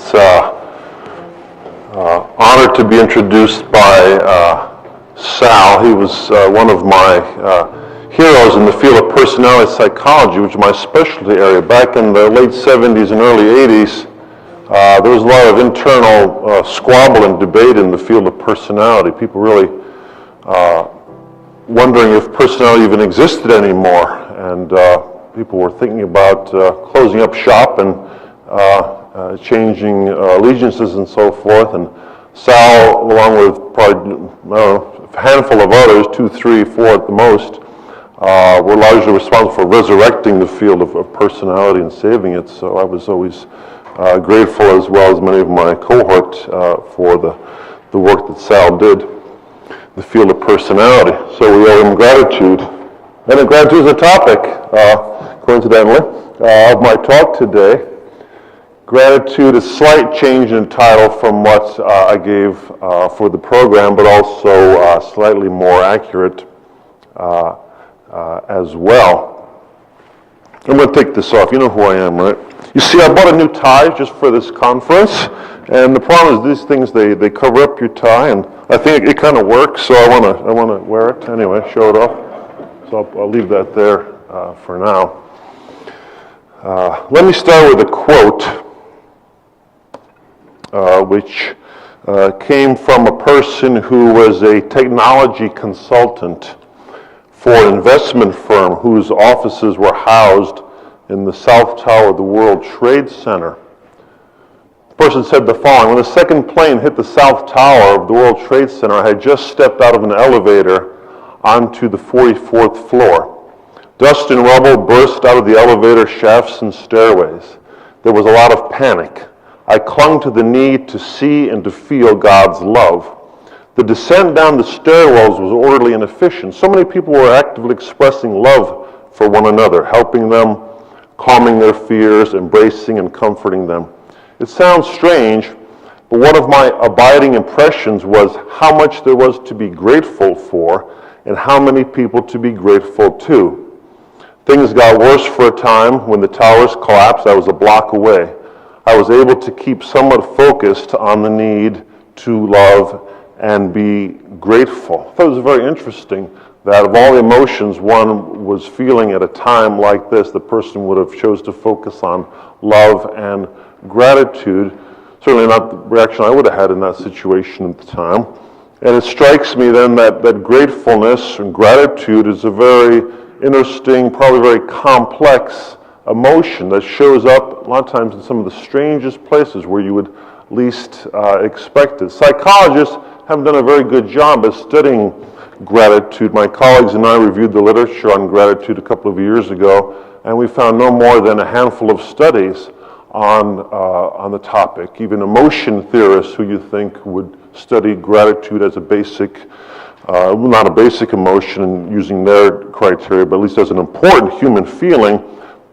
It's honored to be introduced by Sal. He was one of my heroes in the field of personality psychology, which is my specialty area. Back in the late 70s and early 80s, there was a lot of internal squabble and debate in the field of personality. People really wondering if personality even existed anymore. And people were thinking about closing up shop and changing allegiances and so forth. And Sal, along with probably a handful of others, 2, 3, 4 at the most, were largely responsible for resurrecting the field of personality and saving it. So I was always grateful, as well as many of my cohort, for the work that Sal did in the field of personality. So we owe him gratitude. And gratitude is a topic, coincidentally, of my talk today. Gratitude is a slight change in title from what I gave for the program, but also slightly more accurate as well. I'm going to take this off. You know who I am, right? You see, I bought a new tie just for this conference, and the problem is these things, they cover up your tie, and I think it kind of works, so I want to wear it anyway, show it off. So I'll leave that there for now. Let me start with a quote, which came from a person who was a technology consultant for an investment firm whose offices were housed in the South Tower of the World Trade Center. The person said the following: when the second plane hit the South Tower of the World Trade Center, I had just stepped out of an elevator onto the 44th floor. Dust and rubble burst out of the elevator shafts and stairways. There was a lot of panic. I clung to the need to see and to feel God's love. The descent down the stairwells was orderly and efficient. So many people were actively expressing love for one another, helping them, calming their fears, embracing and comforting them. It sounds strange, but one of my abiding impressions was how much there was to be grateful for and how many people to be grateful to. Things got worse for a time. When the towers collapsed, I was a block away. I was able to keep somewhat focused on the need to love and be grateful. I thought it was very interesting that of all the emotions one was feeling at a time like this, the person would have chose to focus on love and gratitude. Certainly not the reaction I would have had in that situation at the time. And it strikes me then that gratefulness and gratitude is a very interesting, probably very complex emotion that shows up a lot of times in some of the strangest places where you would least expect it. Psychologists haven't done a very good job at studying gratitude. My colleagues and I reviewed the literature on gratitude a couple of years ago, and we found no more than a handful of studies on the topic. Even emotion theorists who you think would study gratitude as a basic, not a basic emotion using their criteria, but at least as an important human feeling,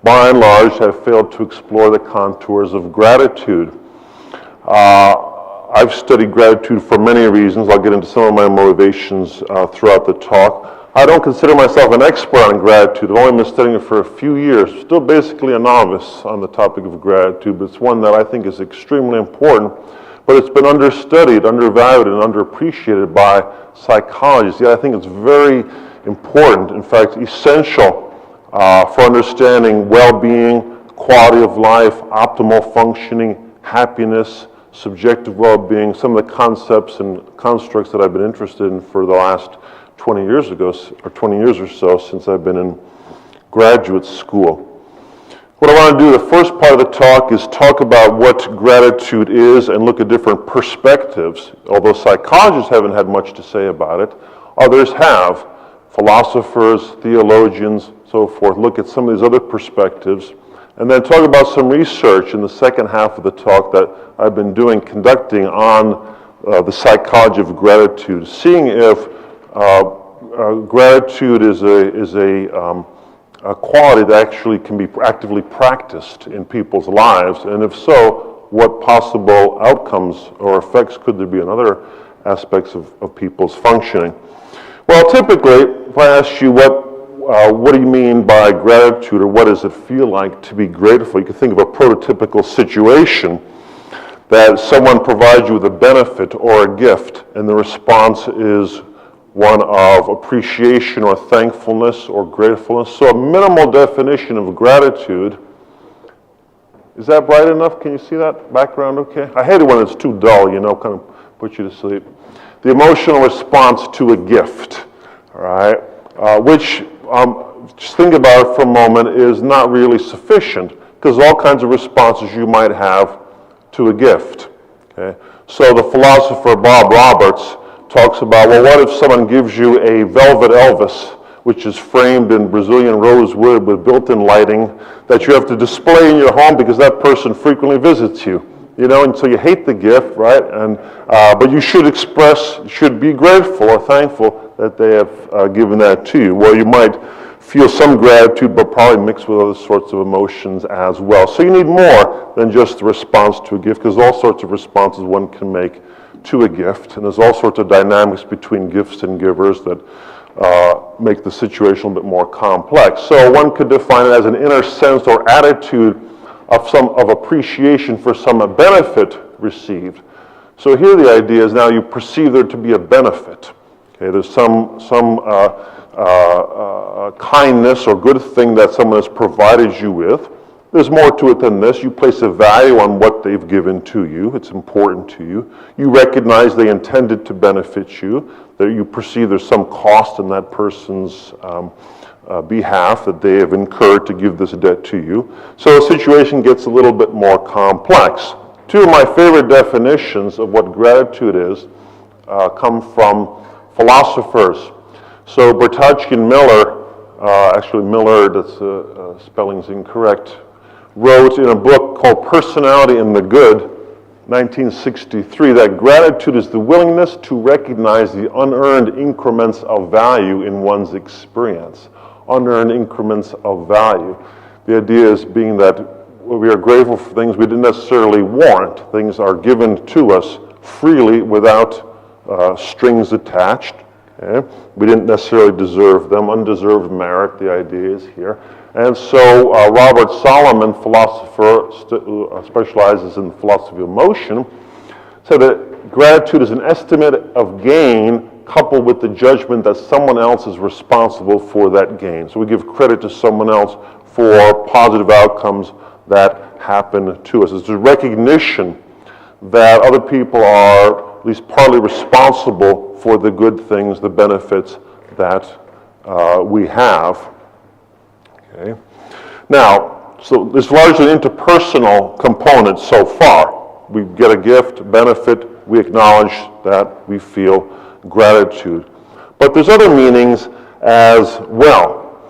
by and large have failed to explore the contours of gratitude. I've studied gratitude for many reasons. I'll get into some of my motivations throughout the talk. I don't consider myself an expert on gratitude. I've only been studying it for a few years. Still basically a novice on the topic of gratitude, but it's one that I think is extremely important. But it's been understudied, undervalued, and underappreciated by psychologists. Yet I think it's very important, in fact, essential for understanding well-being, quality of life, optimal functioning, happiness, subjective well-being, some of the concepts and constructs that I've been interested in for the last 20 years or so since I've been in graduate school. What I want to do, the first part of the talk, is talk about what gratitude is and look at different perspectives. Although psychologists haven't had much to say about it, others have. Philosophers, theologians, so forth, look at some of these other perspectives, and then talk about some research in the second half of the talk that I've been conducting on the psychology of gratitude, seeing if gratitude is a quality that actually can be actively practiced in people's lives, and if so, what possible outcomes or effects could there be in other aspects of people's functioning. Well, typically, if I ask you what do you mean by gratitude, or what does it feel like to be grateful, you can think of a prototypical situation. that someone provides you with a benefit or a gift, and the response is one of appreciation or thankfulness or gratefulness. So a minimal definition of gratitude. Is that bright enough? Can you see that background okay? I hate it when it's too dull, kind of puts you to sleep. The emotional response to a gift, all right, which, just think about it for a moment, is not really sufficient, because all kinds of responses you might have to a gift, okay? So the philosopher Bob Roberts talks about, well, what if someone gives you a velvet Elvis, which is framed in Brazilian rosewood with built-in lighting, that you have to display in your home because that person frequently visits you, and so you hate the gift, right? And but you should be grateful or thankful that they have given that to you. Well, you might feel some gratitude, but probably mixed with other sorts of emotions as well. So you need more than just a response to a gift, because all sorts of responses one can make to a gift, and there's all sorts of dynamics between gifts and givers that make the situation a bit more complex. So one could define it as an inner sense or attitude of appreciation for some benefit received. So here the idea is now you perceive there to be a benefit. Okay, there's some kindness or good thing that someone has provided you with. There's more to it than this. You place a value on what they've given to you. It's important to you. You recognize they intended to benefit you, that you perceive there's some cost in that person's behalf that they have incurred to give this debt to you. So the situation gets a little bit more complex. Two of my favorite definitions of what gratitude is come from philosophers. So Bertocci and Miller, actually Miller, that's spelling's incorrect, wrote in a book called Personality and the Good, 1963, that gratitude is the willingness to recognize the unearned increments of value in one's experience. Unearned increments of value. The idea is being that we are grateful for things we didn't necessarily warrant. Things are given to us freely without strings attached. Okay? We didn't necessarily deserve them. Undeserved merit, the idea is here. And so Robert Solomon, philosopher who specializes in the philosophy of motion, said that gratitude is an estimate of gain coupled with the judgment that someone else is responsible for that gain. So we give credit to someone else for positive outcomes that happen to us. It's a recognition that other people are at least partly responsible for the good things, the benefits that we have. Okay. Now, so there's largely interpersonal components so far. We get a gift, benefit, we acknowledge that, we feel gratitude. But there's other meanings as well.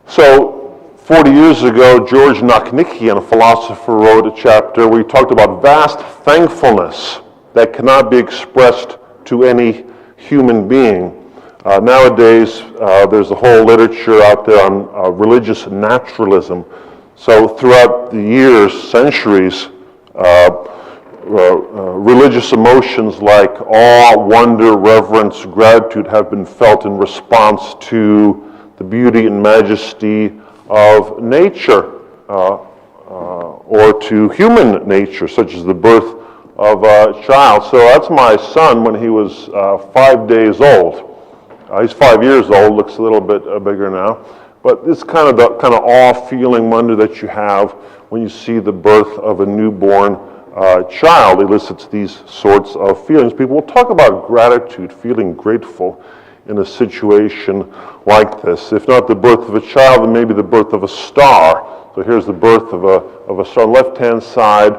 So 40 years ago, George Knocknickian, a philosopher, wrote a chapter where he talked about vast thankfulness that cannot be expressed to any human being. Nowadays, there's a whole literature out there on religious naturalism. So throughout the years, centuries, religious emotions like awe, wonder, reverence, gratitude have been felt in response to the beauty and majesty of nature or to human nature, such as the birth of a child. So that's my son when he was 5 days old. He's 5 years old, looks a little bit bigger now. But it's kind of the awe, feeling, wonder that you have when you see the birth of a newborn child. Elicits these sorts of feelings. People will talk about gratitude, feeling grateful in a situation like this. If not the birth of a child, then maybe the birth of a star. So here's the birth of a star. On the left-hand side,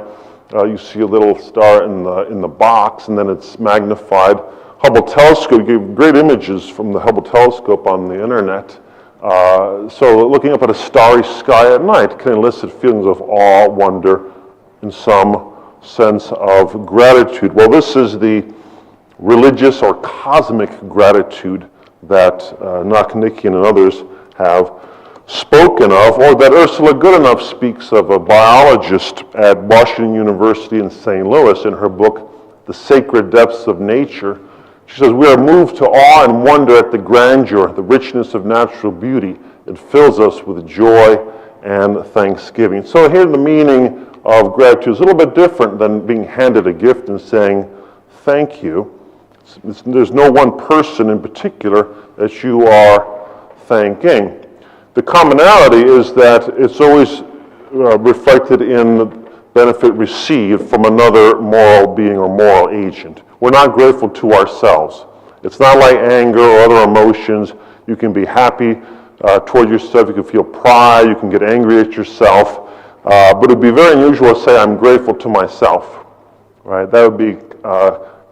you see a little star in the box, and then it's magnified. Hubble telescope, you get great images from the Hubble telescope on the internet. So looking up at a starry sky at night can elicit feelings of awe, wonder, and some sense of gratitude. Well, this is the religious or cosmic gratitude that Knocknickian and others have spoken of, or that Ursula Goodenough speaks of, a biologist at Washington University in St. Louis, in her book, The Sacred Depths of Nature. She says, we are moved to awe and wonder at the grandeur, the richness of natural beauty. It fills us with joy and thanksgiving. So here the meaning of gratitude is a little bit different than being handed a gift and saying, thank you. There's no one person in particular that you are thanking. The commonality is that it's always reflected in benefit received from another moral being or moral agent. We're not grateful to ourselves. It's not like anger or other emotions. You can be happy toward yourself, you can feel pride, you can get angry at yourself, but it would be very unusual to say, I'm grateful to myself, right? That would be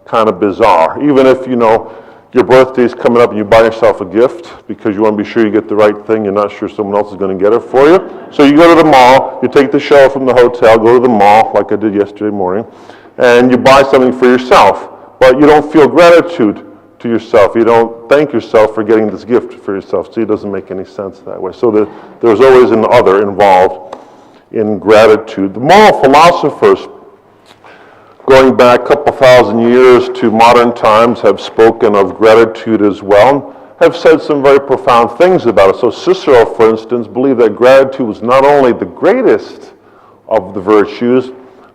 kind of bizarre. Even if, your birthday's coming up and you buy yourself a gift because you want to be sure you get the right thing, you're not sure someone else is going to get it for you. So you go to the mall, you take the shower from the hotel, go to the mall, like I did yesterday morning, and you buy something for yourself, but you don't feel gratitude to yourself. You don't thank yourself for getting this gift for yourself. See, it doesn't make any sense that way. So there's always an other involved in gratitude. The moral philosophers, going back a couple thousand years to modern times, have spoken of gratitude as well, have said some very profound things about it. So Cicero, for instance, believed that gratitude was not only the greatest of the virtues,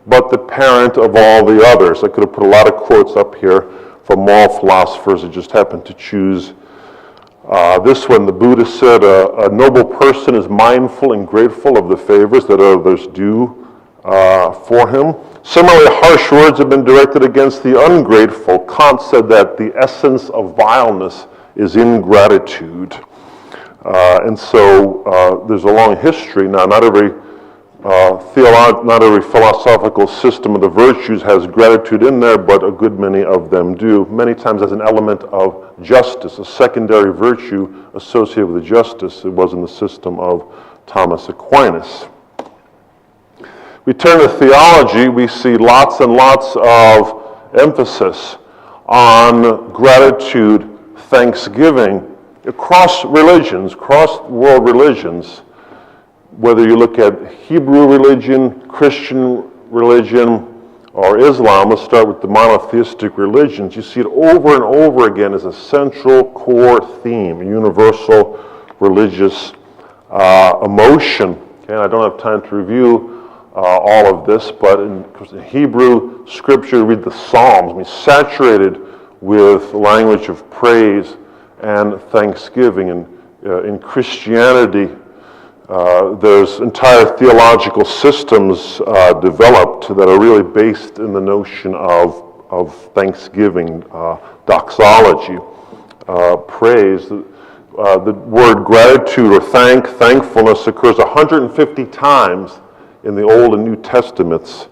but the parent of all the others. I could have put a lot of quotes up here from moral philosophers. I just happened to choose this one. The Buddha said, a noble person is mindful and grateful of the favors that others do for him. Similarly, harsh words have been directed against the ungrateful. Kant said that the essence of vileness is ingratitude. And so there's a long history. Now, not every philosophical system of the virtues has gratitude in there, but a good many of them do. Many times as an element of justice, a secondary virtue associated with the justice. It was in the system of Thomas Aquinas. We turn to theology, we see lots and lots of emphasis on gratitude, thanksgiving, across religions, across world religions. Whether you look at Hebrew religion, Christian religion, or Islam, let's start with the monotheistic religions, you see it over and over again as a central core theme, a universal religious emotion. Okay, I don't have time to review all of this, but in Hebrew scripture, read the Psalms, saturated with language of praise and thanksgiving. And in Christianity, there's entire theological systems developed that are really based in the notion of thanksgiving, doxology, praise. The word gratitude or thankfulness occurs 150 times in the Old and New Testaments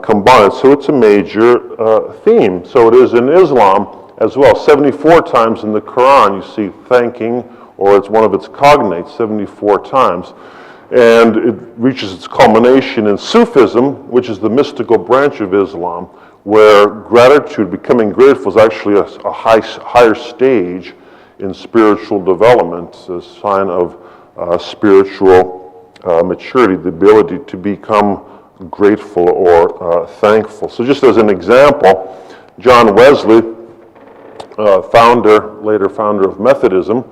combined. So it's a major theme. So it is in Islam as well. 74 times in the Quran you see thanking, or it's one of its cognates, 74 times. And it reaches its culmination in Sufism, which is the mystical branch of Islam, where gratitude, becoming grateful, is actually a higher stage in spiritual development, a sign of spiritual maturity, the ability to become grateful or thankful. So just as an example, John Wesley, later founder of Methodism,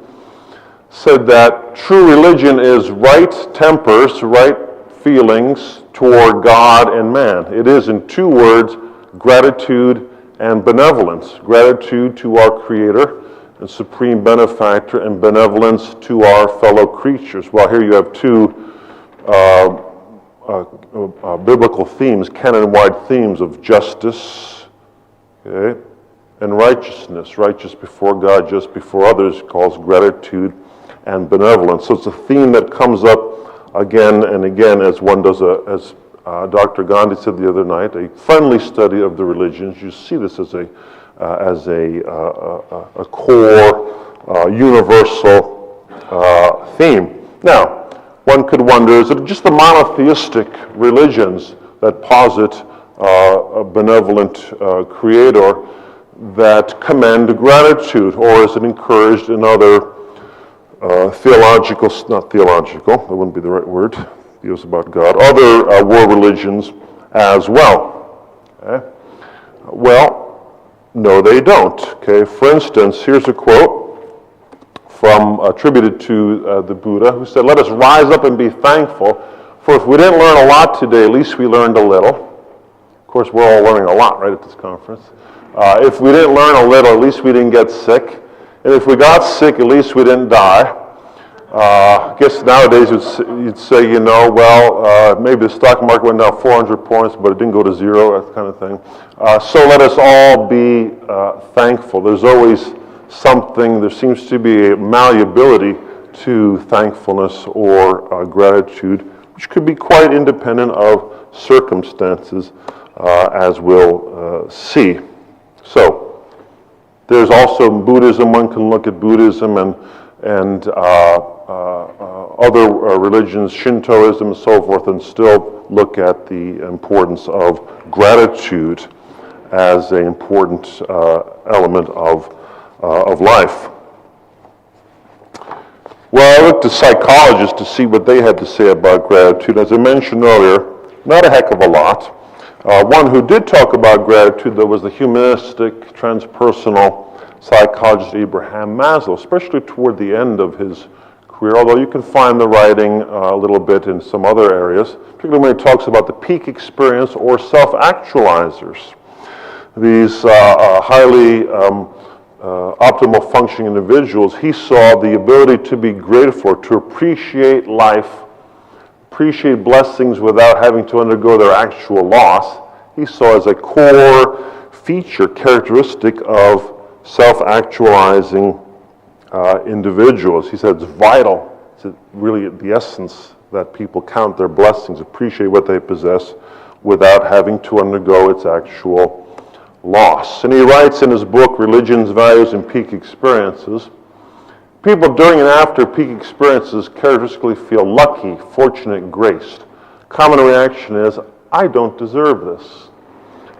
said that true religion is right tempers, right feelings toward God and man. It is, in two words, gratitude and benevolence. Gratitude to our Creator and Supreme Benefactor, and benevolence to our fellow creatures. Well, here you have two biblical themes, canon-wide themes of justice, okay, and righteousness. Righteous before God, just before others, calls gratitude and benevolence. So it's a theme that comes up again and again as one does, as Dr. Gandhi said the other night, a friendly study of the religions. You see this as a core, universal theme. Now, one could wonder, is it just the monotheistic religions that posit a benevolent creator that commend gratitude, or is it encouraged in other not theological, that wouldn't be the right word, it was about God, other world religions as well? Okay? Well, no, they don't. Okay, for instance, here's a quote attributed to the Buddha, who said, "Let us rise up and be thankful, For if we didn't learn a lot today, at least we learned a little. Of course, we're all learning a lot, right, at this conference. If we didn't learn a little, at least we didn't get sick. And if we got sick, at least we didn't die. I guess nowadays you'd say, maybe the stock market went down 400 points, but it didn't go to zero, that kind of thing. So let us all be thankful. There's always something, there seems to be a malleability to thankfulness or gratitude, which could be quite independent of circumstances, as we'll see. So, there's also Buddhism. One can look at Buddhism and other religions, Shintoism and so forth, and still look at the importance of gratitude as an important element of life. Well, I looked to psychologists to see what they had to say about gratitude. As I mentioned earlier, not a heck of a lot. One who did talk about gratitude, though, was the humanistic, transpersonal psychologist Abraham Maslow, especially toward the end of his career, although you can find the writing a little bit in some other areas, particularly when he talks about the peak experience or self-actualizers. These highly optimal functioning individuals, he saw the ability to be grateful, to appreciate life, appreciate blessings without having to undergo their actual loss, he saw as a core feature, characteristic of self-actualizing individuals. He said it's vital, it's really the essence that people count their blessings, appreciate what they possess without having to undergo its actual loss. And he writes in his book, Religions, Values, and Peak Experiences, people during and after peak experiences characteristically feel lucky, fortunate, graced. Common reaction is, I don't deserve this.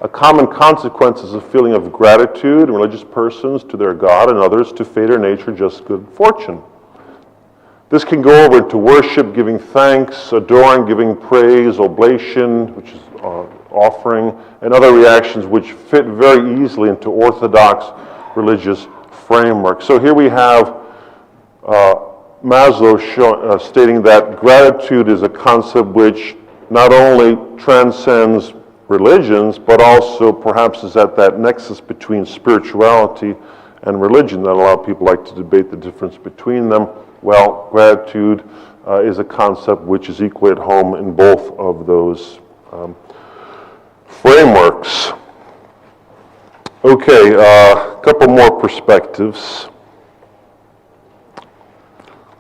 A common consequence is a feeling of gratitude in religious persons to their God and others to fate or nature just good fortune. This can go over into worship, giving thanks, adoring, giving praise, oblation, which is offering, and other reactions which fit very easily into orthodox religious framework. So here we have Maslow stating that gratitude is a concept which not only transcends religions, but also perhaps is at that nexus between spirituality and religion that a lot of people like to debate the difference between them. Well, gratitude is a concept which is equally at home in both of those frameworks. Okay, a couple more perspectives.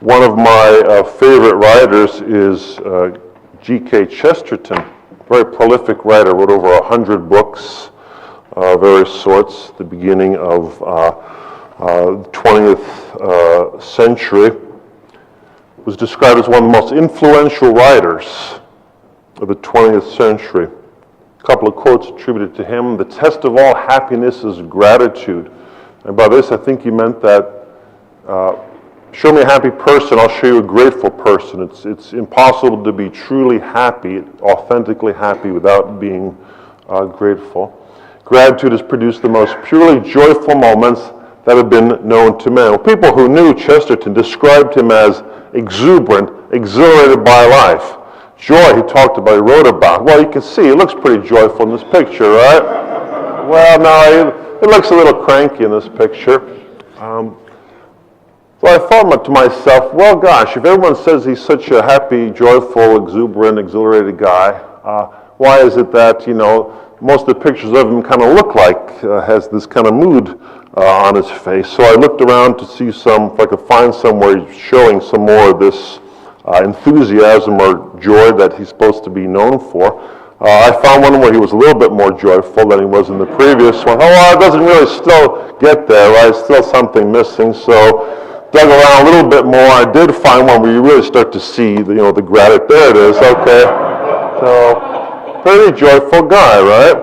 One of my favorite writers is G.K. Chesterton, very prolific writer, wrote over 100 books of various sorts at the beginning of the 20th century. Was described as one of the most influential writers of the 20th century. A couple of quotes attributed to him. The test of all happiness is gratitude. And by this I think he meant that show me a happy person, I'll show you a grateful person. It's impossible to be truly happy, authentically happy, without being grateful. Gratitude has produced the most purely joyful moments that have been known to men. Well, people who knew Chesterton described him as exuberant, exhilarated by life. Joy, he talked about, he wrote about. Well, you can see, he looks pretty joyful in this picture, right? Well, no, he looks a little cranky in this picture. So I thought to myself, well, gosh, if everyone says he's such a happy, joyful, exuberant, exhilarated guy, why is it that, most of the pictures of him kind of look like has this kind of mood on his face? So I looked around to see if I could find somewhere showing some more of this enthusiasm or joy that he's supposed to be known for. I found one where he was a little bit more joyful than he was in the previous one. Oh, well, it doesn't really still get there, right? Still something missing. So dug around a little bit more. I did find one where you really start to see, the gratitude. There it is. Okay. So, pretty joyful guy, right?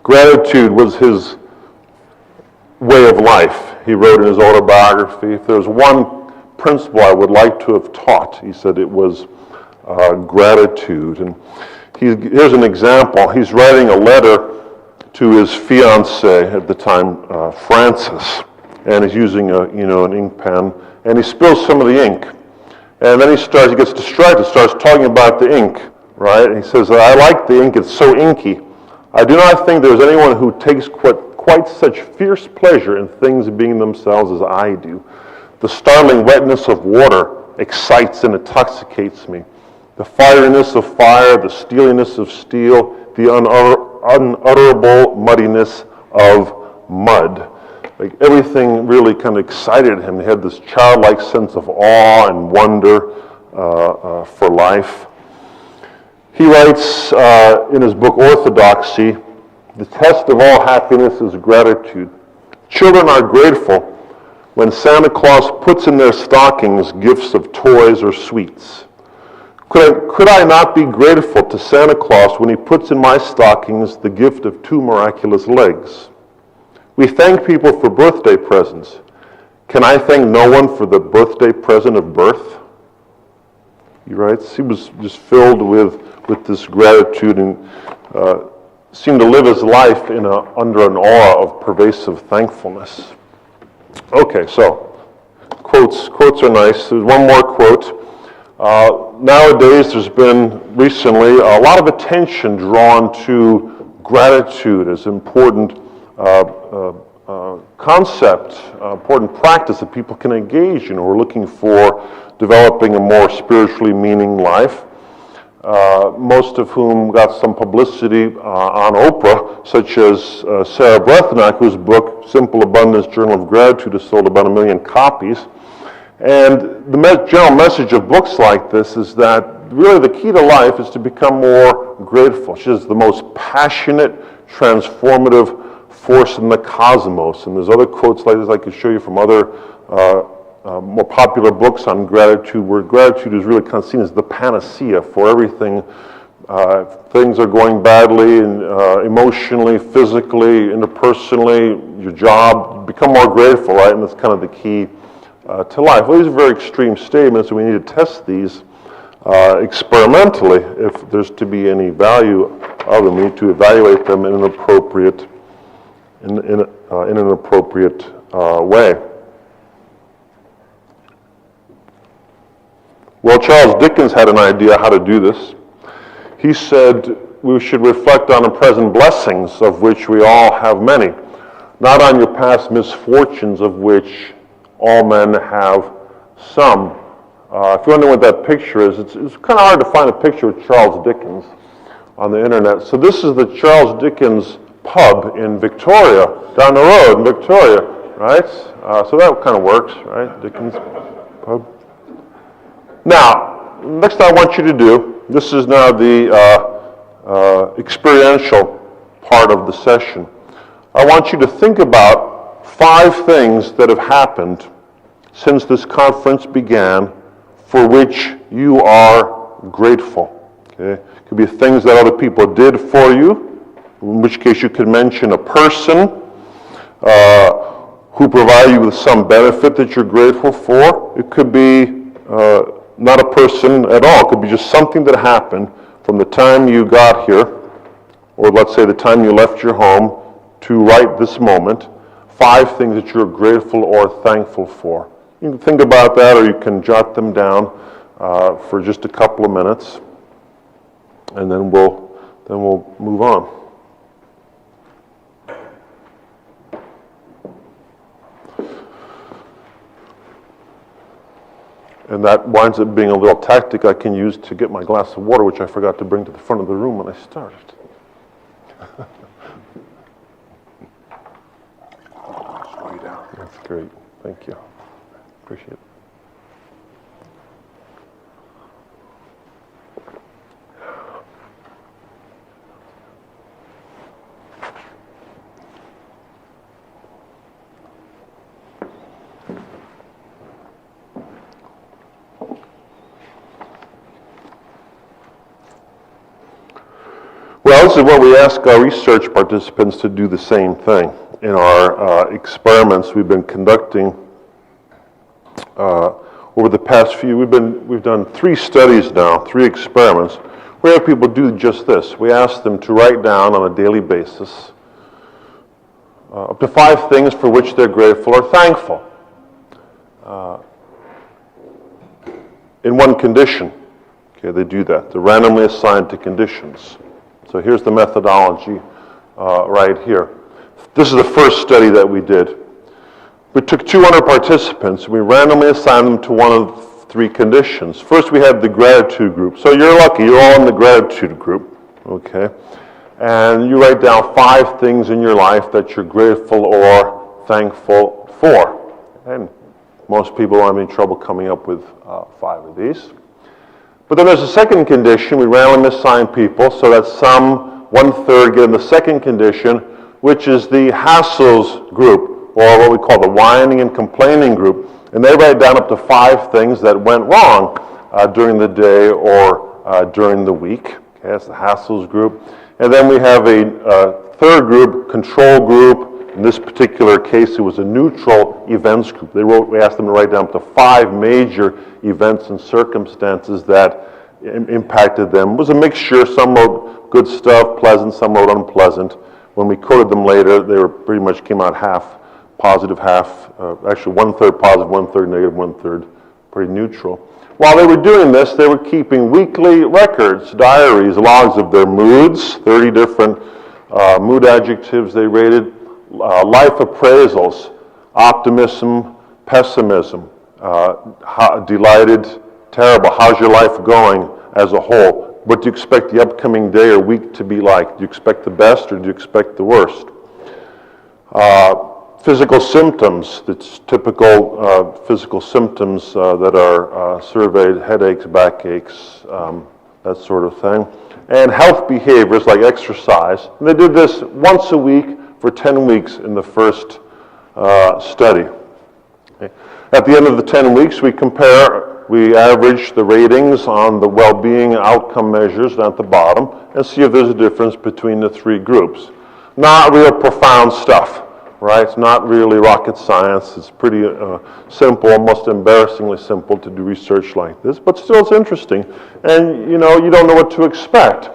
Gratitude was his way of life. He wrote in his autobiography, if there's one principle I would like to have taught, he said it was gratitude. And here's an example. He's writing a letter to his fiancée at the time, Frances, and he's using an ink pen, and he spills some of the ink. And then he gets distracted, starts talking about the ink, right? And he says, I like the ink, it's so inky. I do not think there's anyone who takes quite such fierce pleasure in things being themselves as I do. The startling wetness of water excites and intoxicates me. The fieriness of fire, the steeliness of steel, the unutterable muddiness of mud. Like everything really kind of excited him. He had this childlike sense of awe and wonder for life. He writes in his book Orthodoxy, the test of all happiness is gratitude. Children are grateful when Santa Claus puts in their stockings gifts of toys or sweets. Could I not be grateful to Santa Claus when he puts in my stockings the gift of 2 miraculous legs? We thank people for birthday presents. Can I thank no one for the birthday present of birth? He writes, he was just filled with this gratitude and seemed to live his life under an aura of pervasive thankfulness. Okay, so quotes are nice. There's one more quote. Nowadays, there's been recently a lot of attention drawn to gratitude as important concept, important practice that people can engage in who are looking for developing a more spiritually meaning life. Most of whom got some publicity on Oprah, such as Sarah Brethnack, whose book, Simple Abundance Journal of Gratitude, has sold about 1 million copies. And the general message of books like this is that really the key to life is to become more grateful. She is the most passionate, transformative force in the cosmos. And there's other quotes like this I could show you from other more popular books on gratitude, where gratitude is really kind of seen as the panacea for everything. Things are going badly, and emotionally, physically, interpersonally, your job, become more grateful, right? And that's kind of the key to life. Well, these are very extreme statements, and we need to test these experimentally if there's to be any value of them. We need to evaluate them in an appropriate way. Well, Charles Dickens had an idea how to do this. He said we should reflect on the present blessings, of which we all have many, not on your past misfortunes, of which all men have some. If you wonder what that picture is, it's kind of hard to find a picture of Charles Dickens on the internet. So this is the Charles Dickens pub in Victoria, down the road in Victoria, right? So that kind of works, right? Dickens pub. Now, next I want you to do, this is now the experiential part of the session. I want you to think about 5 things that have happened since this conference began for which you are grateful. Okay? It could be things that other people did for you, in which case you could mention a person who provided you with some benefit that you're grateful for. It could be not a person at all. It could be just something that happened from the time you got here, or let's say the time you left your home, to right this moment. 5 things that you're grateful or thankful for. You can think about that, or you can jot them down for just a couple of minutes, and then we'll move on. And that winds up being a little tactic I can use to get my glass of water, which I forgot to bring to the front of the room when I started. That's great. Thank you. Appreciate it. Well, this is what we ask our research participants to do the same thing. In our experiments we've been conducting over the past few, we've done 3 studies now, 3 experiments, where people do just this. We ask them to write down on a daily basis up to 5 things for which they're grateful or thankful. in one condition. Okay, they do that. They're randomly assigned to conditions. So here's the methodology right here. This is the first study that we did. We took 200 participants. We randomly assigned them to one of 3 conditions. First, we had the gratitude group. So you're lucky. You're all in the gratitude group. Okay? And you write down 5 things in your life that you're grateful or thankful for. And most people don't have any trouble coming up with 5 of these. But then there's a second condition. We randomly assign people so that some 1/3 get in the second condition, which is the hassles group, or what we call the whining and complaining group. And they write down up to 5 things that went wrong during the day or during the week. Okay, that's the hassles group. And then we have a third group, control group. In this particular case, it was a neutral events group. We asked them to write down up to 5 major events and circumstances that impacted them. It was a mixture. Some wrote good stuff, pleasant, some wrote unpleasant. When we coded them later, they were pretty much came out half positive, half, actually 1/3 positive, 1/3 negative, 1/3 pretty neutral. While they were doing this, they were keeping weekly records, diaries, logs of their moods, 30 different mood adjectives they rated, life appraisals, optimism, pessimism, delighted, terrible, how's your life going as a whole? What do you expect the upcoming day or week to be like? Do you expect the best or do you expect the worst? Physical symptoms, it's typical physical symptoms that are surveyed, headaches, backaches, that sort of thing. And health behaviors like exercise. And they did this once a week for 10 weeks in the first study. Okay. At the end of the 10 weeks, we average the ratings on the well-being outcome measures down at the bottom and see if there's a difference between the 3 groups. Not real profound stuff, right? It's not really rocket science. It's pretty simple, almost embarrassingly simple to do research like this, but still it's interesting. And you don't know what to expect.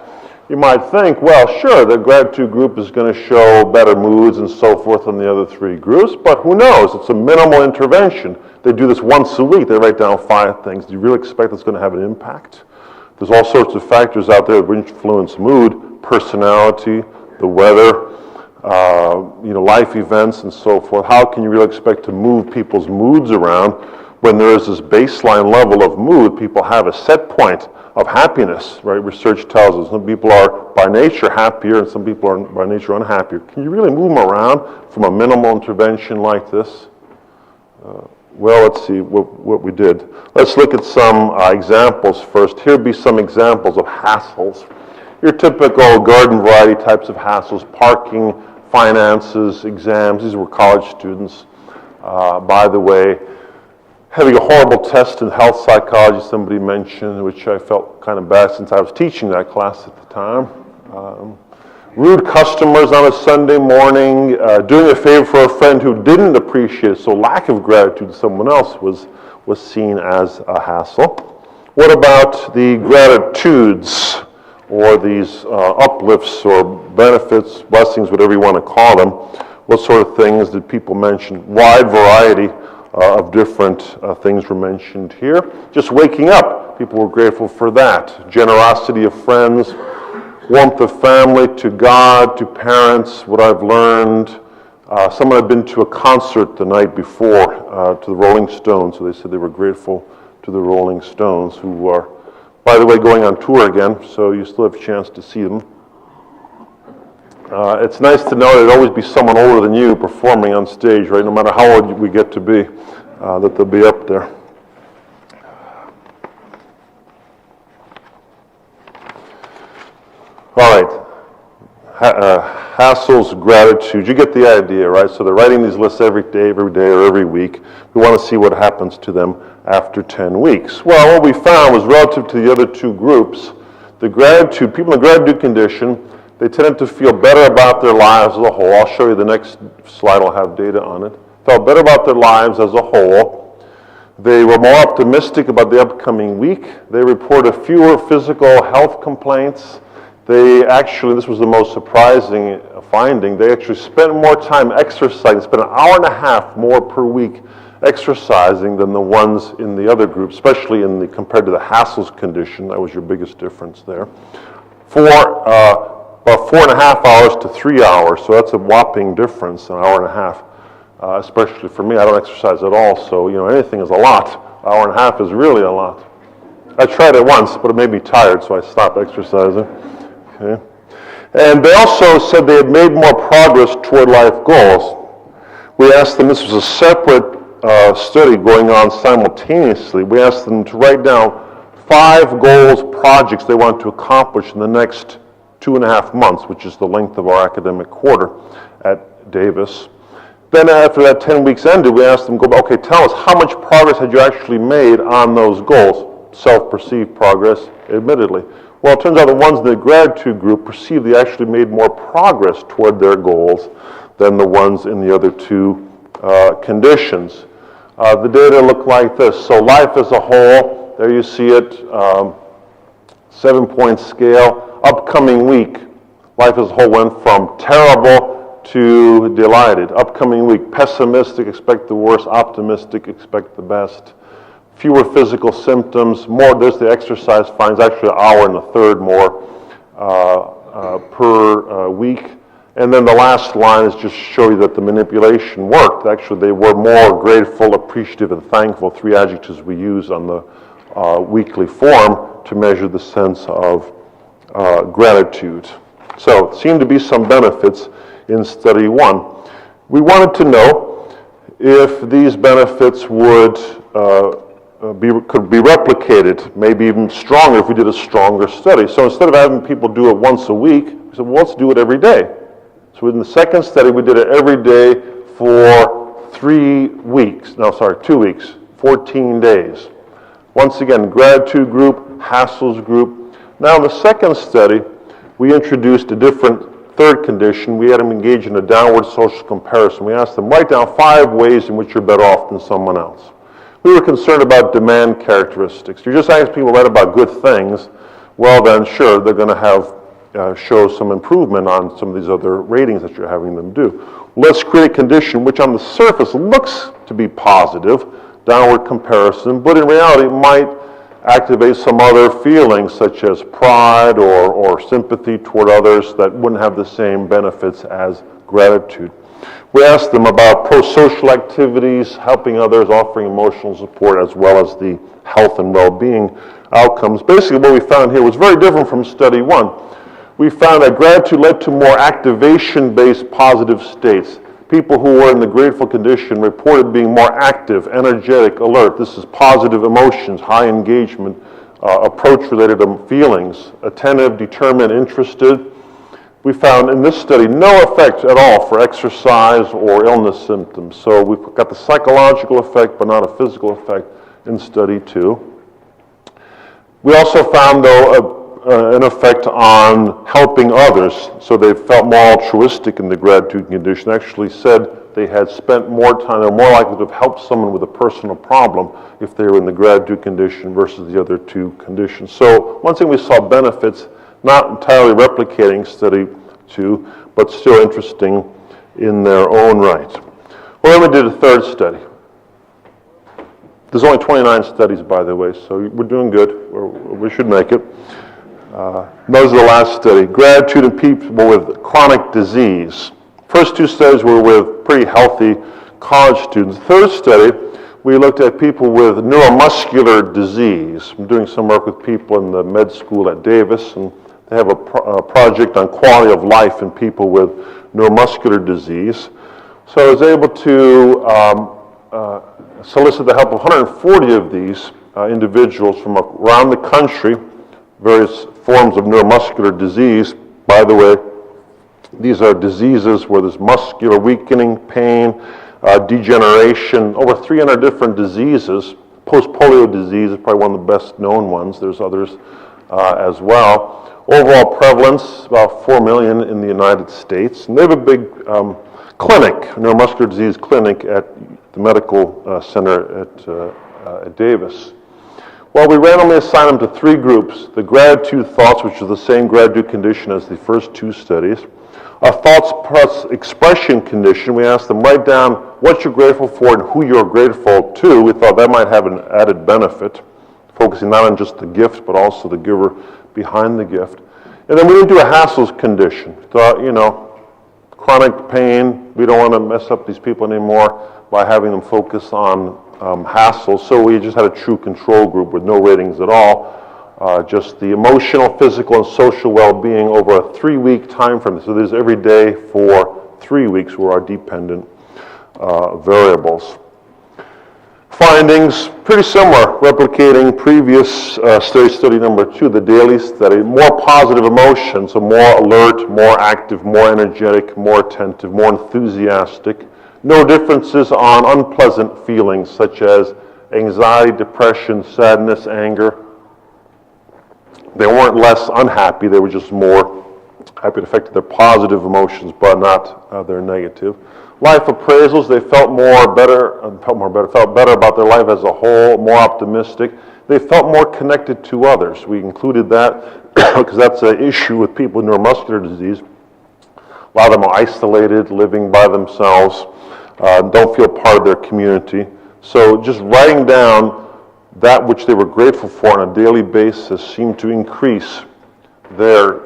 You might think, well, sure, the gratitude group is going to show better moods and so forth than the other 3 groups, but who knows? It's a minimal intervention. They do this once a week. They write down 5 things. Do you really expect it's going to have an impact? There's all sorts of factors out there that influence mood, personality, the weather, life events and so forth. How can you really expect to move people's moods around when there is this baseline level of mood? People have a set point of happiness, right? Research tells us some people are by nature happier and some people are by nature unhappier. Can you really move them around from a minimal intervention like this? Well, let's see what we did. Let's look at some examples first. Here would be some examples of hassles. Your typical garden variety types of hassles, parking, finances, exams. These were college students, by the way. Having a horrible test in health psychology, somebody mentioned, which I felt kind of bad since I was teaching that class at the time. Rude customers on a Sunday morning, doing a favor for a friend who didn't appreciate it, so lack of gratitude to someone else was seen as a hassle. What about the gratitudes, or these uplifts or benefits, blessings, whatever you want to call them? What sort of things did people mention? Wide variety of different things were mentioned here. Just waking up, people were grateful for that. Generosity of friends, warmth of family, to God, to parents, what I've learned. Someone had been to a concert the night before, to the Rolling Stones, so they said they were grateful to the Rolling Stones, who are, by the way, going on tour again, so you still have a chance to see them. It's nice to know there'd always be someone older than you performing on stage, right? No matter how old we get to be, that they'll be up there. All right. Hassles, gratitude. You get the idea, right? So they're writing these lists every day or every week. We want to see what happens to them after 10 weeks. Well, what we found was relative to the other 2 groups, the gratitude, people in the gratitude condition, they tended to feel better about their lives as a whole. I'll show you the next slide. I'll have data on it. Felt better about their lives as a whole. They were more optimistic about the upcoming week. They reported fewer physical health complaints. They actually, this was the most surprising finding, they actually spent more time exercising, spent an hour and a half more per week exercising than the ones in the other group, especially compared to the Hassel's condition. That was your biggest difference there. About 4.5 hours to 3 hours, so that's a whopping difference, an hour and a half. Especially for me, I don't exercise at all, so anything is a lot. An hour and a half is really a lot. I tried it once, but it made me tired, so I stopped exercising. Okay. And they also said they had made more progress toward life goals. We asked them, this was a separate study going on simultaneously. We asked them to write down 5 goals, projects they want to accomplish in the next 2.5 months, which is the length of our academic quarter at Davis. Then after that 10 weeks ended, we asked them, okay, tell us how much progress had you actually made on those goals? Self-perceived progress, admittedly. Well, it turns out the ones in the gratitude group perceived they actually made more progress toward their goals than the ones in the other 2 conditions. The data look like this. So life as a whole, there you see it, 7-point scale. Upcoming week, life as a whole went from terrible to delighted. Upcoming week, pessimistic, expect the worst, optimistic, expect the best. Fewer physical symptoms, more, there's the exercise finds, actually an hour and a third more per week. And then the last line is just to show you that the manipulation worked. Actually, they were more grateful, appreciative, and thankful, 3 adjectives we use on the weekly form to measure the sense of gratitude. So, seemed to be some benefits in study 1. We wanted to know if these benefits could be replicated, maybe even stronger if we did a stronger study. So instead of having people do it once a week, we said, well, let's do it every day. So in the second study, we did it every day for 2 weeks, 14 days. Once again, gratitude group, Hassel's group. Now in the second study, we introduced a different third condition. We had them engage in a downward social comparison. We asked them, write down 5 ways in which you're better off than someone else. We were concerned about demand characteristics. You're just asking people to write about good things, well then, sure, they're going to have show some improvement on some of these other ratings that you're having them do. Let's create a condition which on the surface looks to be positive, downward comparison, but in reality might activate some other feelings such as pride or sympathy toward others that wouldn't have the same benefits as gratitude. We asked them about pro-social activities, helping others, offering emotional support, as well as the health and well-being outcomes. Basically, what we found here was very different from study 1. We found that gratitude led to more activation-based positive states. People who were in the grateful condition reported being more active, energetic, alert. This is positive emotions, high engagement, approach-related feelings, attentive, determined, interested. We found in this study no effect at all for exercise or illness symptoms. So we've got the psychological effect, but not a physical effect in study 2. We also found, though, an effect on helping others. So they felt more altruistic in the gratitude condition. Actually said they had spent more time, they're more likely to have helped someone with a personal problem if they were in the gratitude condition versus the other 2 conditions. So one thing we saw benefits, not entirely replicating study 2, but still interesting in their own right. Well, then we did a third study. There's only 29 studies, by the way, so we're doing good. We should make it. Those are the last study. Gratitude in people with chronic disease. First 2 studies were with pretty healthy college students. Third study, we looked at people with neuromuscular disease. I'm doing some work with people in the med school at Davis, and they have a project on quality of life in people with neuromuscular disease. So I was able to solicit the help of 140 of these individuals from around the country, various forms of neuromuscular disease. By the way, these are diseases where there's muscular weakening, pain, degeneration, over 300 different diseases. Post-polio disease is probably one of the best known ones. There's others as well. Overall prevalence, about 4 million in the United States. And they have a big clinic, neuromuscular disease clinic at the medical center at Davis. Well, we randomly assigned them to 3 groups. The gratitude thoughts, which is the same gratitude condition as the first 2 studies. A thoughts plus expression condition, we asked them, write down what you're grateful for and who you're grateful to. We thought that might have an added benefit, focusing not on just the gift, but also the giver behind the gift. And then we didn't do a hassles condition. Thought, chronic pain, we don't want to mess up these people anymore by having them focus on hassles. So we just had a true control group with no ratings at all. Just the emotional, physical, and social well-being over a 3-week time frame. So there's every day for 3 weeks were our dependent variables. Findings, pretty similar, replicating previous study number 2, the daily study. More positive emotions, so more alert, more active, more energetic, more attentive, more enthusiastic. No differences on unpleasant feelings such as anxiety, depression, sadness, anger. They weren't less unhappy, they were just more happy. It affected their positive emotions, but not their negative. Life appraisals, they felt better about their life as a whole, more optimistic. They felt more connected to others. We included that because that's an issue with people with neuromuscular disease. A lot of them are isolated, living by themselves, don't feel part of their community. So just writing down that which they were grateful for on a daily basis seemed to increase their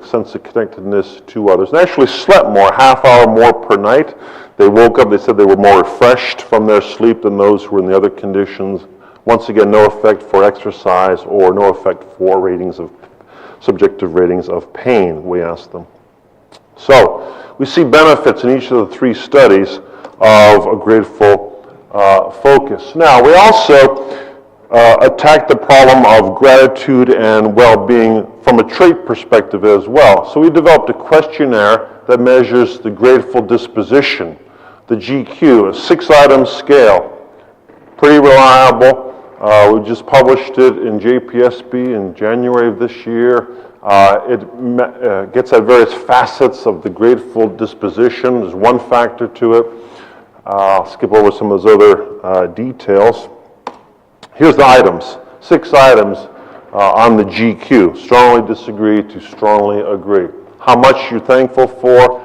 sense of connectedness to others. They actually slept more, half hour more per night. They woke up, they said they were more refreshed from their sleep than those who were in the other conditions. Once again, no effect for exercise or no effect for subjective ratings of pain, we asked them. So, we see benefits in each of the 3 studies of a grateful focus. Now, we also attack the problem of gratitude and well-being from a trait perspective as well. So we developed a questionnaire that measures the grateful disposition, the GQ, a 6-item scale, pretty reliable. We just published it in JPSB in January of this year. It gets at various facets of the grateful disposition. There's one factor to it. I'll skip over some of those other details. Here's the items, 6 items on the GQ. Strongly disagree to strongly agree. How much you're thankful for,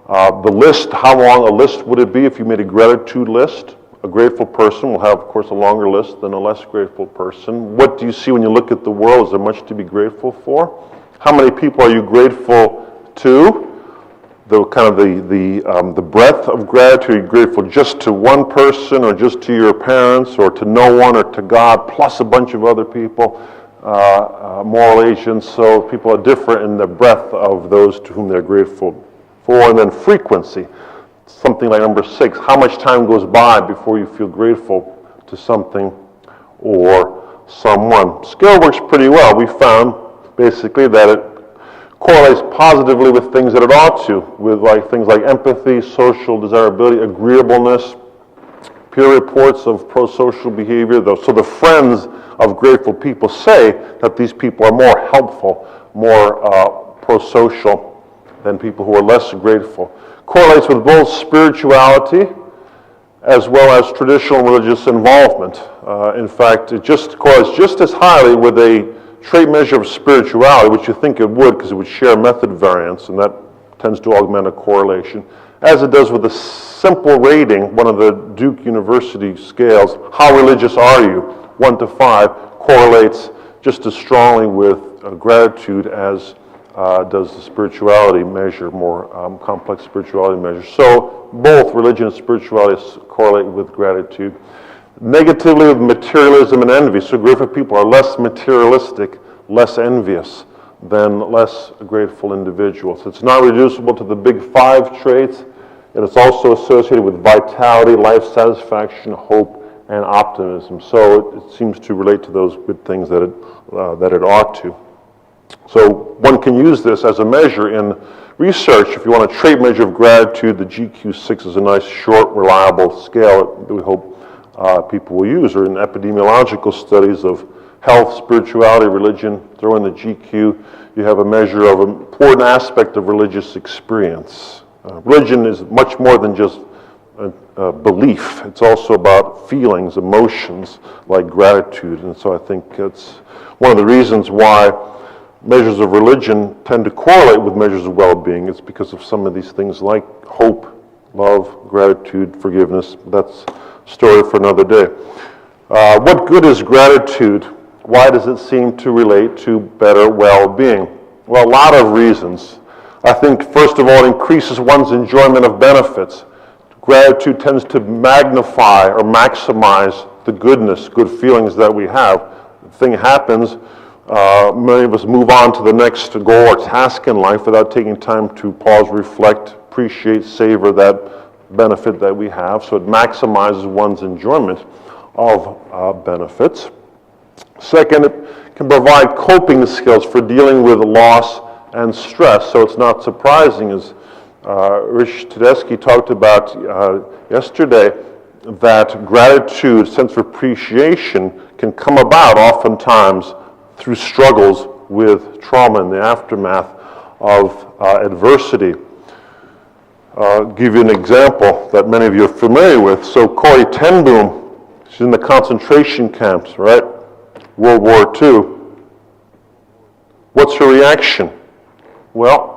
the list, how long a list would it be if you made a gratitude list? A grateful person will have, of course, a longer list than a less grateful person. What do you see when you look at the world? Is there much to be grateful for? How many people are you grateful to? The breadth of gratitude. Are you grateful just to one person, or just to your parents, or to no one, or to God, plus a bunch of other people, moral agents? So people are different in the breadth of those to whom they're grateful for. And then frequency, something like number 6. How much time goes by before you feel grateful to something or someone? Scale works pretty well. We found basically that it correlates positively with things that it ought to, with things like empathy, social desirability, agreeableness, peer reports of pro-social behavior. So the friends of grateful people say that these people are more helpful, more pro-social than people who are less grateful. Correlates with both spirituality as well as traditional religious involvement. In fact, it just correlates just as highly with a trait measure of spirituality, which you think it would because it would share method variance, and that tends to augment a correlation, as it does with a simple rating, one of the Duke University scales. How religious are you? 1 to 5 correlates just as strongly with gratitude as does the spirituality measure, more complex spirituality measure. So both religion and spirituality correlate with gratitude. Negatively with materialism and envy. So grateful people are less materialistic, less envious than less grateful individuals. It's not reducible to the big 5 traits, and it's also associated with vitality, life satisfaction, hope, and optimism. So it seems to relate to those good things that it ought to. So one can use this as a measure in research. If you want a trait measure of gratitude, the GQ6 is a nice, short, reliable scale that we hope people will use, or in epidemiological studies of health, spirituality, religion. Throw in the GQ, you have a measure of an important aspect of religious experience. Religion is much more than just belief. It's also about feelings, emotions, like gratitude. And so I think it's one of the reasons why measures of religion tend to correlate with measures of well-being. It's because of some of these things like hope, love, gratitude, forgiveness. That's a story for another day. What good is gratitude? Why does it seem to relate to better well-being? Well, a lot of reasons. I think, first of all, it increases one's enjoyment of benefits. Gratitude tends to magnify or maximize the goodness, good feelings that we have. The thing happens, many of us move on to the next goal or task in life without taking time to pause, reflect, appreciate, savor that benefit that we have. So it maximizes one's enjoyment of benefits. Second, it can provide coping skills for dealing with loss and stress. So it's not surprising, as Rich Tedeschi talked about yesterday, that gratitude, sense of appreciation, can come about oftentimes through struggles with trauma in the aftermath of adversity. I'll give you an example that many of you are familiar with. So Corrie ten Boom, she's in the concentration camps, right? World War II. What's her reaction? Well,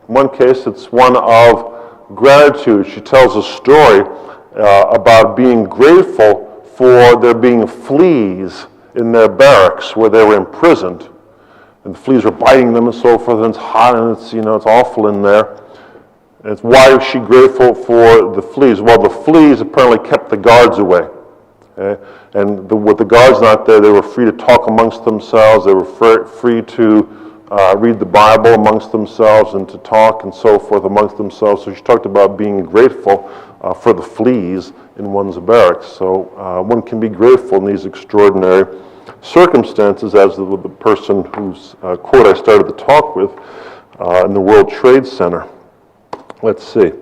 in one case, it's one of gratitude. She tells a story about being grateful for there being fleas in their barracks where they were imprisoned. And the fleas were biting them and so forth, and it's hot and it's awful in there. And why is she grateful for the fleas? Well, the fleas apparently kept the guards away. Okay? And with the guards not there, they were free to talk amongst themselves. They were free to read the Bible amongst themselves and to talk and so forth amongst themselves. So she talked about being grateful for the fleas in one's barracks. So one can be grateful in these extraordinary circumstances, as the person whose quote I started the talk with in the World Trade Center. Let's see.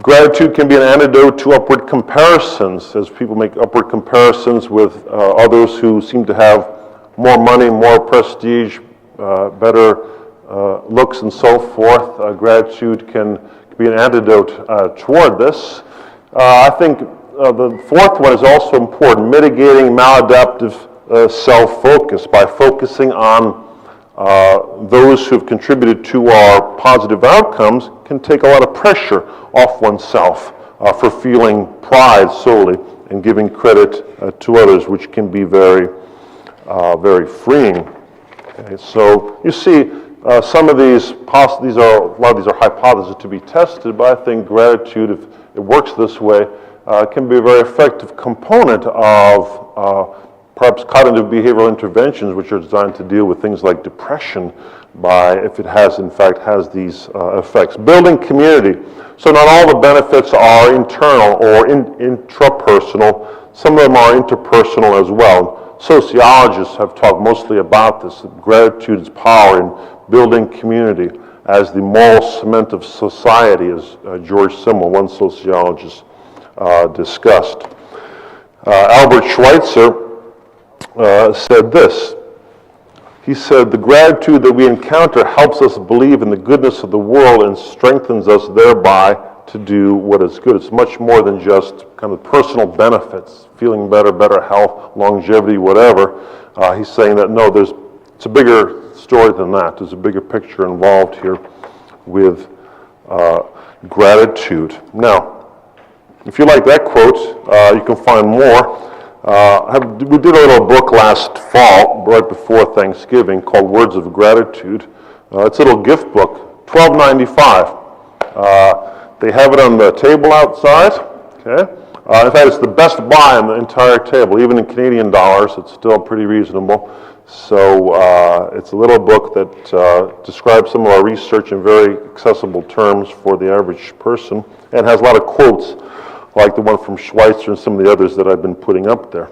Gratitude can be an antidote to upward comparisons, as people make upward comparisons with others who seem to have more money, more prestige, better looks and so forth. Gratitude can be an antidote toward this. I think the fourth one is also important, mitigating maladaptive self-focus by focusing on those who have contributed to our positive outcomes can take a lot of pressure off oneself for feeling pride solely and giving credit to others, which can be very, very freeing. Okay, so you see, some of these a lot of these are hypotheses to be tested, but I think gratitude, if it works this way, can be a very effective component of perhaps cognitive behavioral interventions, which are designed to deal with things like depression, if it has these effects. Building community. So not all the benefits are internal or intrapersonal. Some of them are interpersonal as well. Sociologists have talked mostly about this. Gratitude's power in building community as the moral cement of society, as George Simmel, one sociologist, discussed. Albert Schweitzer said this. He said, the gratitude that we encounter helps us believe in the goodness of the world and strengthens us thereby to do what is good. It's much more than just kind of personal benefits, feeling better, better health, longevity, whatever. He's saying that, no, it's a bigger story than that. There's a bigger picture involved here with gratitude. Now, if you like that quote, you can find more. We did a little book last fall, right before Thanksgiving, called Words of Gratitude. It's a little gift book, $12.95. They have it on the table outside. Okay. In fact, it's the best buy on the entire table, even in Canadian dollars. It's still pretty reasonable. So it's a little book that describes some of our research in very accessible terms for the average person, and has a lot of quotes, like the one from Schweitzer and some of the others that I've been putting up there.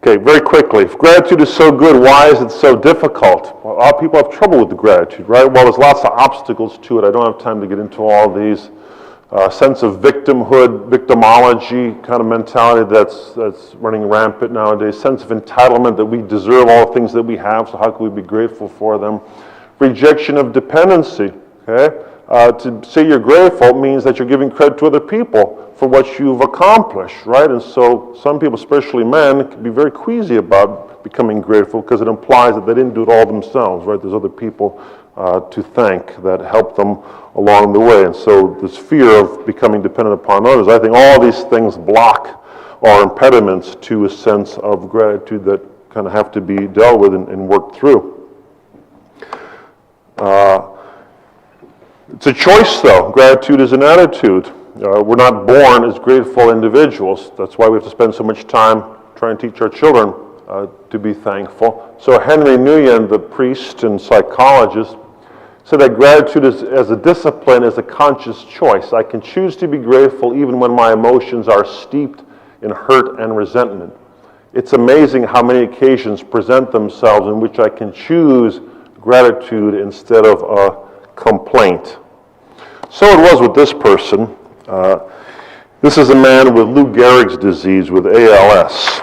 Okay, very quickly. If gratitude is so good, why is it so difficult? Well, a lot of people have trouble with the gratitude, right? Well, there's lots of obstacles to it. I don't have time to get into all these. Sense of victimhood, victimology kind of mentality that's running rampant nowadays. Sense of entitlement that we deserve all the things that we have, so how can we be grateful for them? Rejection of dependency, okay? To say you're grateful means that you're giving credit to other people for what you've accomplished, right? And so some people, especially men, can be very queasy about becoming grateful because it implies that they didn't do it all themselves, right? There's other people to thank that helped them along the way. And so this fear of becoming dependent upon others, I think all these things block or impediments to a sense of gratitude that kind of have to be dealt with and worked through. It's a choice, though. Gratitude is an attitude. We're not born as grateful individuals. That's why we have to spend so much time trying to teach our children to be thankful. So Henry Nguyen, the priest and psychologist, said that gratitude as a discipline is a conscious choice. I can choose to be grateful even when my emotions are steeped in hurt and resentment. It's amazing how many occasions present themselves in which I can choose gratitude instead of a complaint. So it was with this person. This is a man with Lou Gehrig's disease, with ALS.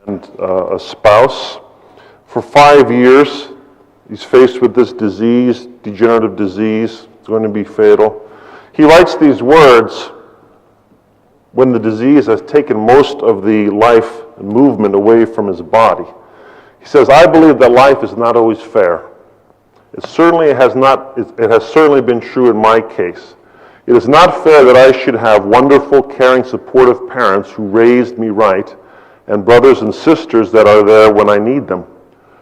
And a spouse. For 5 years, he's faced with this disease, degenerative disease. It's going to be fatal. He writes these words when the disease has taken most of the life and movement away from his body. He says, I believe that life is not always fair. It has certainly been true in my case. It is not fair that I should have wonderful, caring, supportive parents who raised me right, and brothers and sisters that are there when I need them.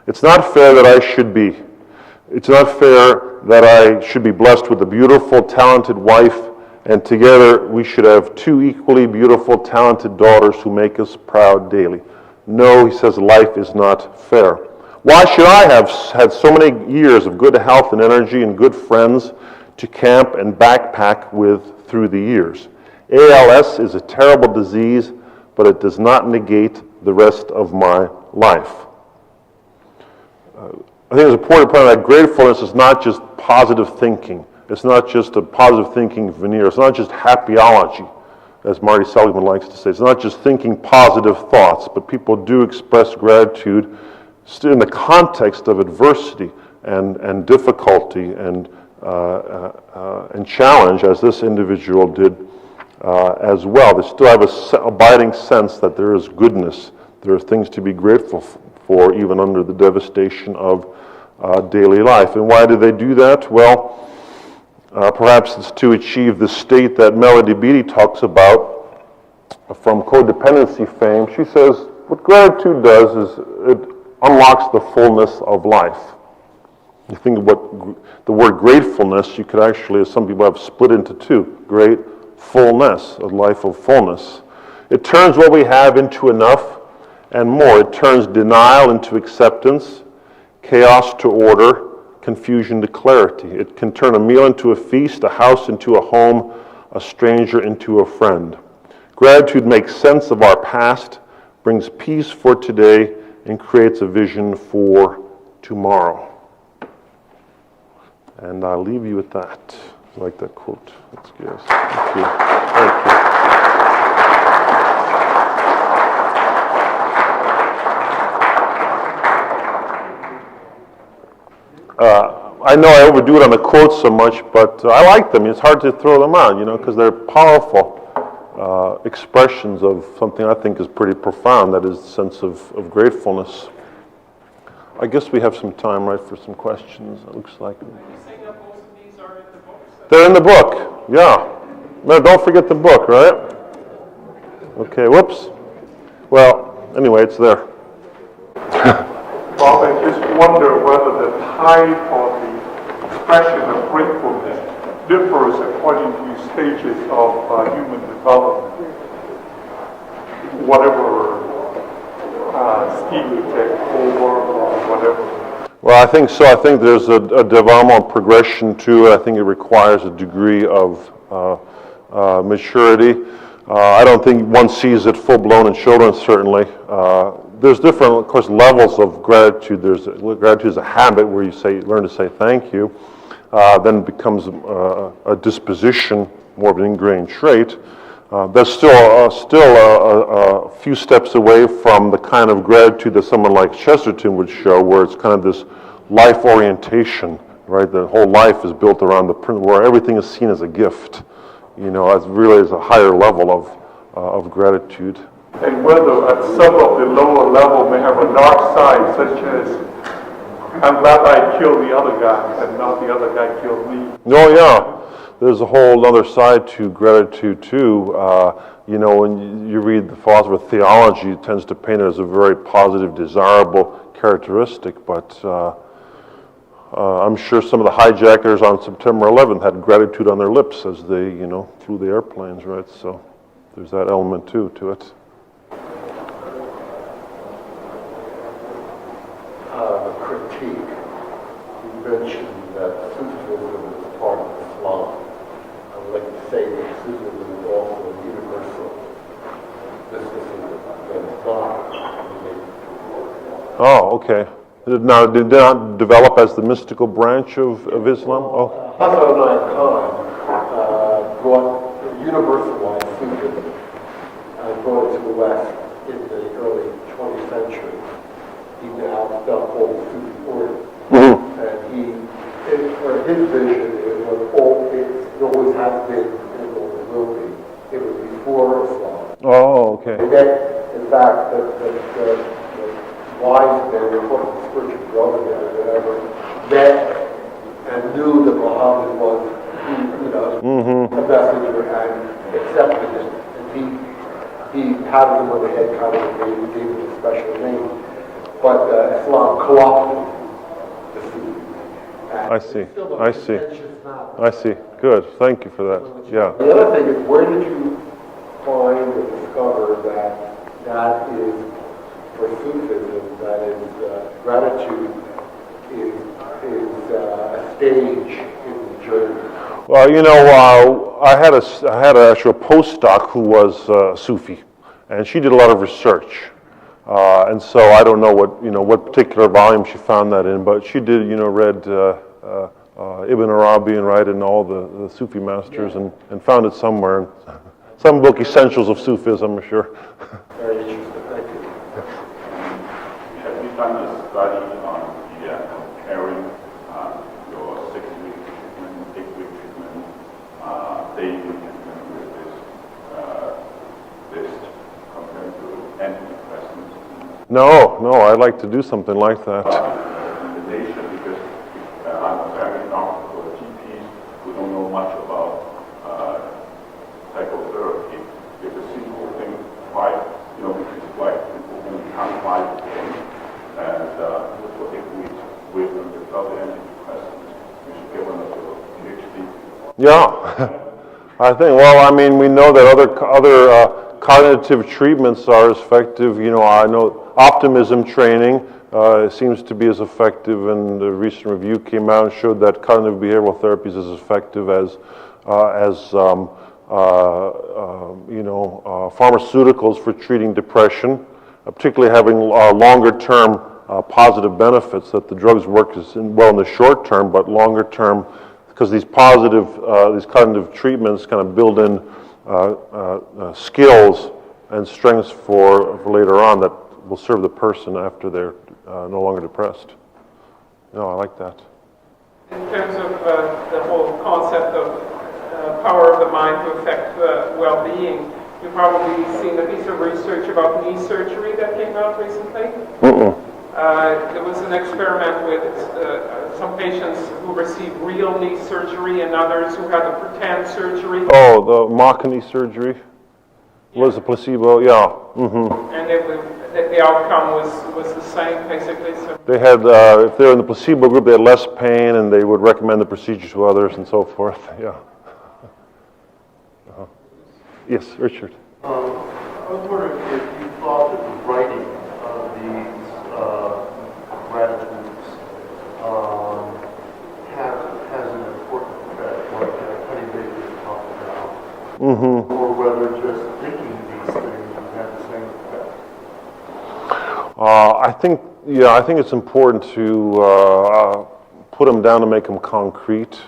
It's not fair that I should be blessed with a beautiful, talented wife, and together we should have two equally beautiful, talented daughters who make us proud daily. No, he says, life is not fair. Why should I have had so many years of good health and energy and good friends to camp and backpack with through the years? ALS is a terrible disease, but it does not negate the rest of my life. I think it's important to point out that gratefulness is not just positive thinking. It's not just a positive thinking veneer. It's not just happyology, as Marty Seligman likes to say. It's not just thinking positive thoughts, but people do express gratitude in the context of adversity and difficulty and challenge, as this individual did as well. They still have an abiding sense that there is goodness. There are things to be grateful for, even under the devastation of daily life. And why do they do that? Well, perhaps it's to achieve the state that Melody Beattie talks about from codependency fame. She says, what gratitude does is it unlocks the fullness of life. You think of what the word gratefulness, you could actually, as some people have, split into two. Gratefulness, a life of fullness. It turns what we have into enough and more. It turns denial into acceptance, chaos to order, confusion to clarity. It can turn a meal into a feast, a house into a home, a stranger into a friend. Gratitude makes sense of our past, brings peace for today, and creates a vision for tomorrow. And I'll leave you with that. I like that quote. That's good. Thank you. Thank you. I know I overdo it on the quotes so much, but I like them. It's hard to throw them out, because they're powerful expressions of something I think is pretty profound, that is the sense of gratefulness. I guess we have some time, right, for some questions, it looks like. Are you saying that most of these are in the book? They're in the book, yeah. No, don't forget the book, right? Okay, whoops. Well, anyway, it's there. Well, I just wonder whether the type of the expression of gratefulness differs according to stages of human development. Whatever scheme you take over or whatever. Well, I think so. I think there's a developmental progression to it. I think it requires a degree of maturity. I don't think one sees it full-blown in children, certainly. There's different, of course, levels of gratitude. Gratitude is a habit where you learn to say thank you. Then it becomes a disposition, more of an ingrained trait. That's still a few steps away from the kind of gratitude that someone like Chesterton would show, where it's kind of this life orientation, right? The whole life is built around where everything is seen as a gift, as really as a higher level of gratitude. And whether at some of the lower level may have a dark side, such as, I'm glad I killed the other guy and not the other guy killed me. Oh yeah, there's a whole other side to gratitude too. When you read the philosopher theology, it tends to paint it as a very positive, desirable characteristic, but I'm sure some of the hijackers on September 11th had gratitude on their lips as they, flew the airplanes, right? So there's that element too to it. The critique. You mentioned that Sufism is part of Islam. I would like to say that Sufism is also a universal mysticism that is not related to. Oh, okay. Now, did it not develop as the mystical branch of Islam? Oh. Hassan Khan brought universalized Sufism and brought it to the West in the early 20th century. He now felt called the Sufi order. And for his vision, it always has been and always will be. It was before Islam. Oh, okay. And that, in fact, the wise men, they call it the spiritual brotherhood or whatever, met and knew that Muhammad was, a messenger and accepted it. And he patted him on the head, kind of gave him a special name. But Islam co-opted the Sufis. I see. Good. Thank you for that. Yeah. The other thing is, where did you find or discover that is, for Sufism, that is gratitude is a stage in the journey? Well, I had actually a postdoc who was Sufi, and she did a lot of research. And so I don't know what particular volume she found that in, but she did, read Ibn Arabi and all the Sufi masters and found it somewhere. Some book, Essentials of Sufism, I'm sure. Very interesting. Thank you. Have you done a study on comparing your 6-week treatment, 8-week treatment, daily treatment with this compared to antidepressants? No, I'd like to do something like that. Recommendation, because I'm very not for GPs who don't know much about psychotherapy. It's a simple thing, which is like people who can't find things, and for 8 weeks with them without the antidepressants, you should get one of your Ph.D. Yeah, I think. We know that other cognitive treatments are as effective. I know optimism training seems to be as effective, and the recent review came out and showed that cognitive behavioral therapy is as effective as pharmaceuticals for treating depression, particularly having longer-term positive benefits. That the drugs work in the short term, but longer term, because these cognitive treatments kind of build in skills and strengths for later on that will serve the person after they're no longer depressed. I like that. In terms of the whole concept of power of the mind to affect well-being, you've probably seen a piece of research about knee surgery that came out recently. There was an experiment with some patients who received real knee surgery and others who had a pretend surgery. Oh, the mock knee surgery was a placebo, yeah. And the outcome was the same, basically. So They had, if they were in the placebo group, they had less pain, and they would recommend the procedure to others and so forth, yeah. Yes, Richard. I was wondering if you thought that the writing of these gratitudes has an important effect, like Honey Baker talked about, or whether just thinking these things would have the same effect. I think it's important to put them down to make them concrete.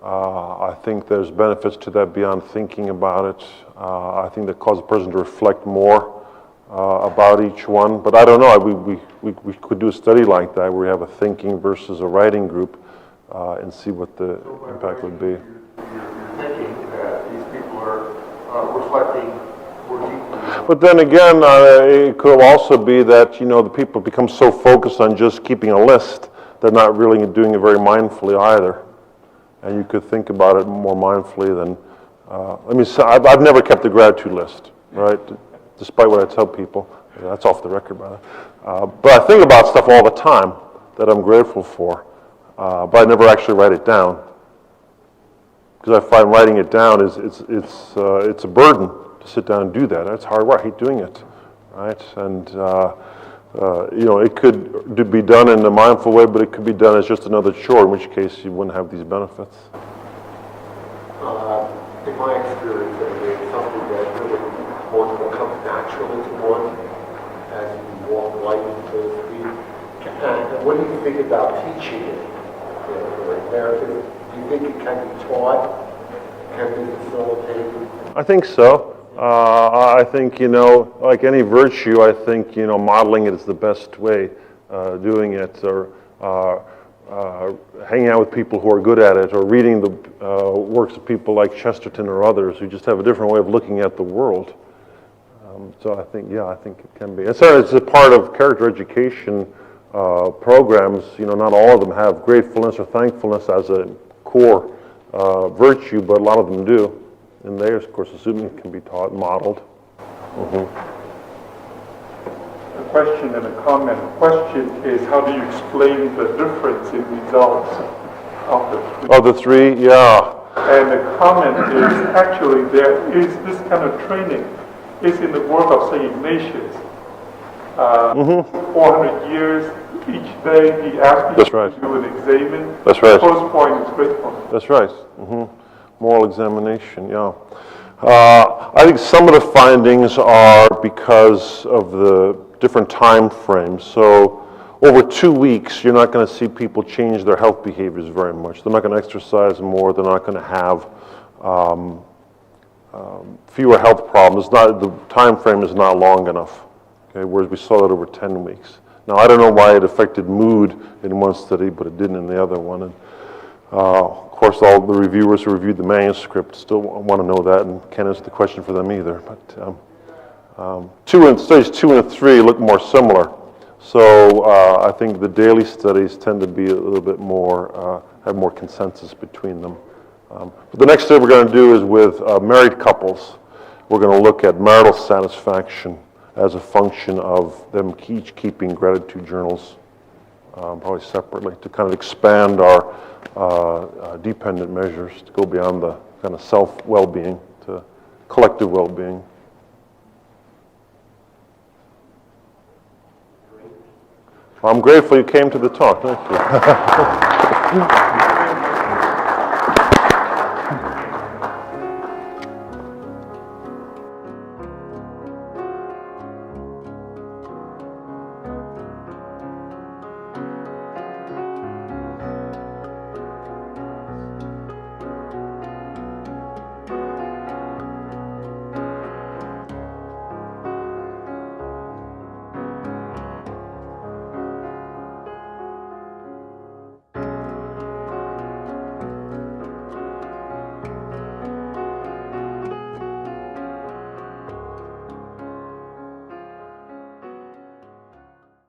I think there's benefits to that beyond thinking about it. I think that causes a person to reflect more about each one. But I don't know, we could do a study like that where we have a thinking versus a writing group and see what the impact would be. You're thinking that these people are reflecting more deeply. But then again, it could also be that, the people become so focused on just keeping a list, they're not really doing it very mindfully either. And you could think about it more mindfully than, I've never kept a gratitude list, right? Despite what I tell people. That's off the record, by the way. But I think about stuff all the time that I'm grateful for, but I never actually write it down. Because I find writing it down it's a burden to sit down and do that. It's hard work. I hate doing it, right? And it could be done in a mindful way, but it could be done as just another chore, in which case you wouldn't have these benefits. In my experience, it's something that really one becomes naturally to one as you walk life, so to speak. And what do you think about teaching it? Do you think it can be taught? Can be facilitated? I think so. I think, like any virtue, I think, modeling it is the best way, doing it, or hanging out with people who are good at it, or reading the works of people like Chesterton or others who just have a different way of looking at the world. So I think it can be. And so it's a part of character education programs. Not all of them have gratefulness or thankfulness as a core virtue, but a lot of them do. And theirs, of course, assuming it can be taught and modeled. A question and a comment. The question is, how do you explain the difference in results of the three? Of the three, yeah. And the comment is, actually, there is this kind of training. It's in the work of St. Ignatius. 400 years, each day he asks people to do an examen. That's right. The first point is gratefulness. That's right. Moral examination, yeah. I think some of the findings are because of the different time frames. So over 2 weeks, you're not going to see people change their health behaviors very much. They're not going to exercise more. They're not going to have fewer health problems. The time frame is not long enough. Okay, whereas we saw that over 10 weeks. Now, I don't know why it affected mood in one study, but it didn't in the other one. And, of course, all the reviewers who reviewed the manuscript still want to know that, and can't answer the question for them either. But studies 2 and 3 look more similar. So I think the daily studies tend to be a little bit more, have more consensus between them. But the next study we're going to do is with married couples. We're going to look at marital satisfaction as a function of them each keeping gratitude journals, probably separately, to kind of expand our dependent measures, to go beyond the kind of self-well-being to collective well-being. I'm grateful you came to the talk. Thank you.